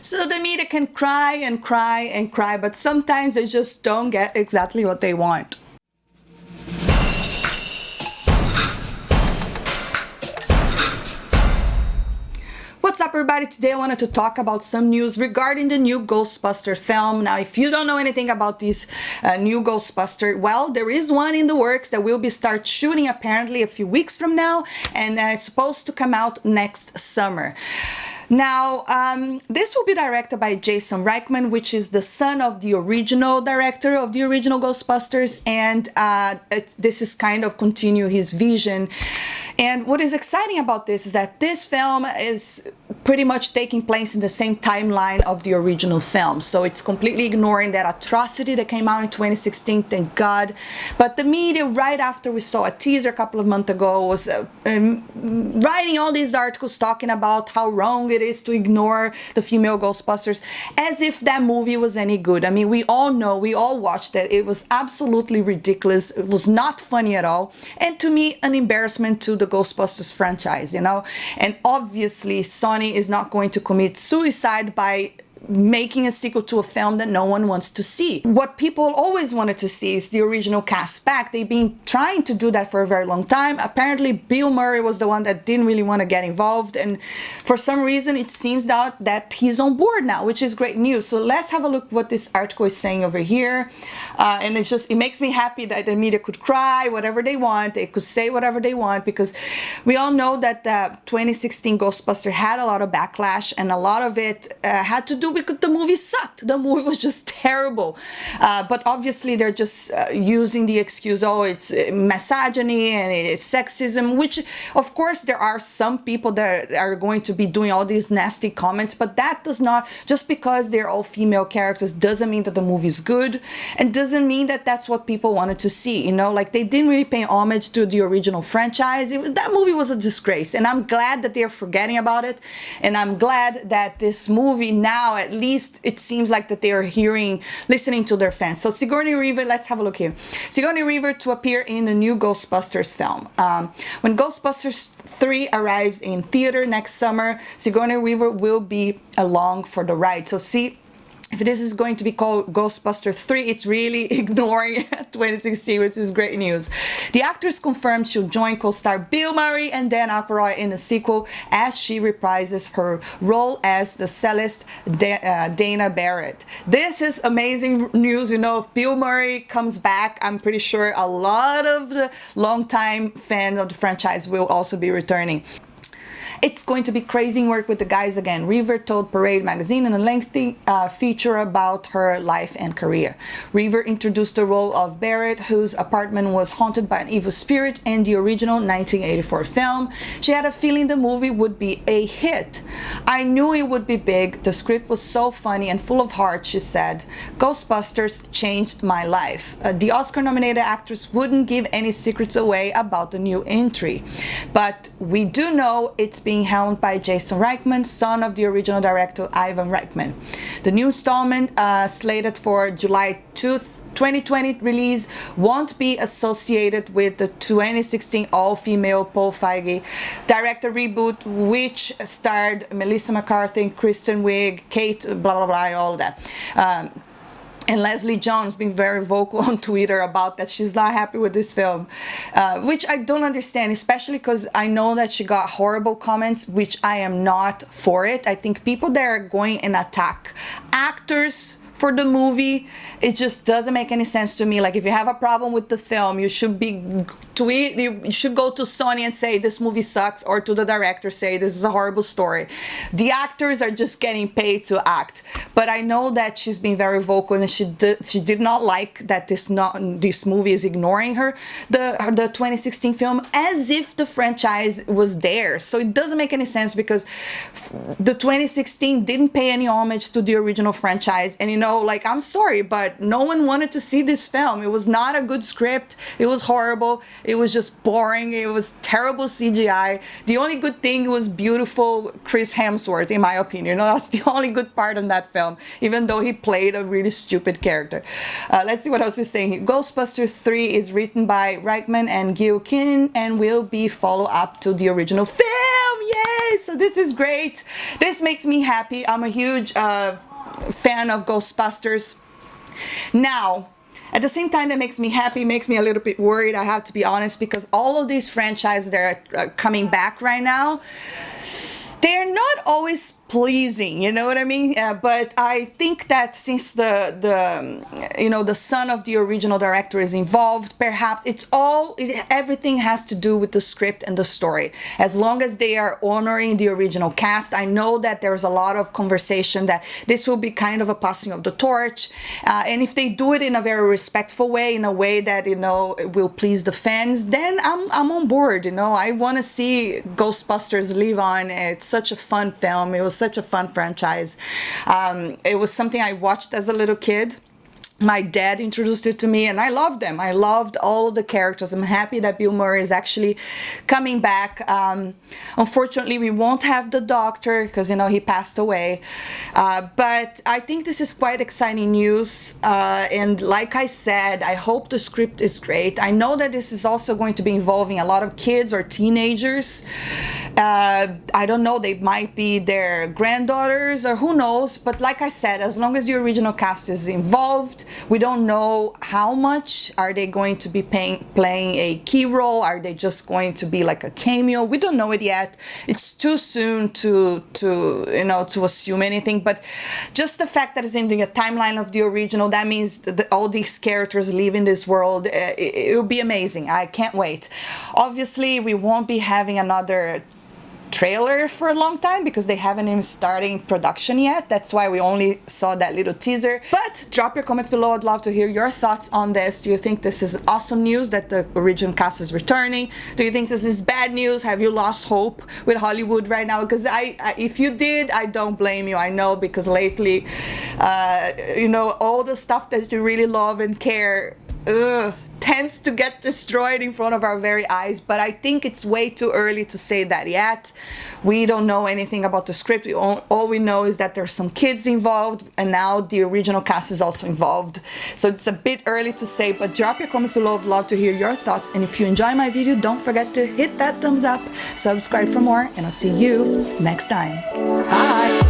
So the media can cry and cry and cry, but sometimes they just don't get exactly what they want. What's up, everybody? Today I wanted to talk about some news regarding the new Ghostbusters film. Now, if you don't know anything about this new Ghostbuster, well, there is one in the works that will be start shooting apparently a few weeks from now, and it's supposed to come out next summer. Now, this will be directed by Jason Reitman, which is the son of the original director of the original Ghostbusters, and this is kind of continue his vision. And what is exciting about this is that this film is pretty much taking place in the same timeline of the original film. So it's completely ignoring that atrocity that came out in 2016, thank God. But the media, right after we saw a teaser a couple of months ago, was writing all these articles talking about how wrong it is to ignore the female Ghostbusters, as if that movie was any good. I mean, we all know, we all watched it. It was absolutely ridiculous. It was not funny at all. And to me, an embarrassment to the Ghostbusters franchise, you know? And obviously, Sony is not going to commit suicide by making a sequel to a film that no one wants to see. What people always wanted to see is the original cast back. They've been trying to do that for a very long time. Apparently, Bill Murray was the one that didn't really want to get involved, and for some reason it seems that he's on board now, which is great news. So let's have a look what this article is saying over here. And it makes me happy that the media could cry whatever they want, they could say whatever they want, because we all know that the 2016 Ghostbuster had a lot of backlash, and a lot of it had to do because the movie sucked. The movie was just terrible. But obviously they're just using the excuse, oh, it's misogyny and it's sexism, which of course there are some people that are going to be doing all these nasty comments, but that does not, just because they're all female characters doesn't mean that the movie is good, and doesn't mean that that's what people wanted to see, you know? Like, they didn't really pay homage to the original franchise. That movie was a disgrace, and I'm glad that they're forgetting about it, and I'm glad that this movie now, at least it seems like that they are listening to their fans. So Sigorney Weaver, let's have a look here. Sigorney Weaver to appear in the new Ghostbusters film. When Ghostbusters 3 arrives in theater next summer, Sigorney Weaver will be along for the ride. So see, if this is going to be called Ghostbusters 3, it's really ignoring 2016, which is great news. The actress confirmed she'll join co-star Bill Murray and Dan Aykroyd in the sequel as she reprises her role as the cellist Dana Barrett. This is amazing news. You know, if Bill Murray comes back, I'm pretty sure a lot of the longtime fans of the franchise will also be returning. It's going to be crazy work with the guys again, Weaver told Parade magazine in a lengthy feature about her life and career. Weaver introduced the role of Barrett, whose apartment was haunted by an evil spirit in the original 1984 film. She had a feeling the movie would be a hit. I knew it would be big. The script was so funny and full of heart, she said. Ghostbusters changed my life. The Oscar-nominated actress wouldn't give any secrets away about the new entry. But we do know it's being helmed by Jason Reitman, son of the original director Ivan Reitman. The new installment, slated for July 2020 release, won't be associated with the 2016 all-female Paul Feig director reboot, which starred Melissa McCarthy, Kristen Wiig, Kate, blah blah blah, all of that. And Leslie Jones being very vocal on Twitter about that she's not happy with this film, which I don't understand, especially because I know that she got horrible comments, which I am not for it. I think people that are going and attack actors for the movie, it just doesn't make any sense to me. Like, if you have a problem with the film, you should you should go to Sony and say this movie sucks, or to the director say this is a horrible story. The actors are just getting paid to act. But I know that she's been very vocal, and she did not like that this movie is ignoring her, the 2016 film, as if the franchise was there. So it doesn't make any sense, because the 2016 didn't pay any homage to the original franchise. And you know, like, I'm sorry, but no one wanted to see this film. It was not a good script. It was horrible. It was just boring. It was terrible CGI. The only good thing was beautiful Chris Hemsworth, in my opinion. You know, that's the only good part of that film, even though he played a really stupid character. Let's see what else he's saying here. Ghostbusters 3 is written by Reitman and Gil Kinnan and will be follow-up to the original film. Yay! Yay! So this is great. This makes me happy. I'm a huge fan of Ghostbusters. Now, at the same time, that makes me happy, makes me a little bit worried, I have to be honest, because all of these franchises that are coming back right now, they're not always pleasing, you know what I mean? But I think that since the son of the original director is involved, perhaps everything has to do with the script and the story. As long as they are honoring the original cast, I know that there's a lot of conversation that this will be kind of a passing of the torch, and if they do it in a very respectful way, in a way that will please the fans, then I'm on board. I want to see Ghostbusters live on. It's such a fun film. It was such a fun franchise. It was something I watched as a little kid. My dad introduced it to me and I loved them. I loved all of the characters. I'm happy that Bill Murray is actually coming back. Unfortunately, we won't have the Doctor because, he passed away. But I think this is quite exciting news. And like I said, I hope the script is great. I know that this is also going to be involving a lot of kids or teenagers. I don't know, they might be their granddaughters or who knows. But like I said, as long as the original cast is involved, we don't know how much. Are they going to be playing a key role? Are they just going to be like a cameo? We don't know it yet. It's too soon to assume anything. But just the fact that it's in the timeline of the original, that means that all these characters live in this world. It will be amazing. I can't wait. Obviously, we won't be having another trailer for a long time because they haven't even started production yet. That's why we only saw that little teaser. But drop your comments below. I'd love to hear your thoughts on this. Do you think this is awesome news that the original cast is returning? Do you think this is bad news? Have you lost hope with Hollywood right now? Because if you did, I don't blame you. I know, because lately all the stuff that you really love and care tends to get destroyed in front of our very eyes. But I think it's way too early to say that yet. We don't know anything about the script. All we know is that there's some kids involved, and now the original cast is also involved. So it's a bit early to say, but drop your comments below. I'd love to hear your thoughts. And if you enjoy my video, don't forget to hit that thumbs up, subscribe for more, and I'll see you next time. Bye!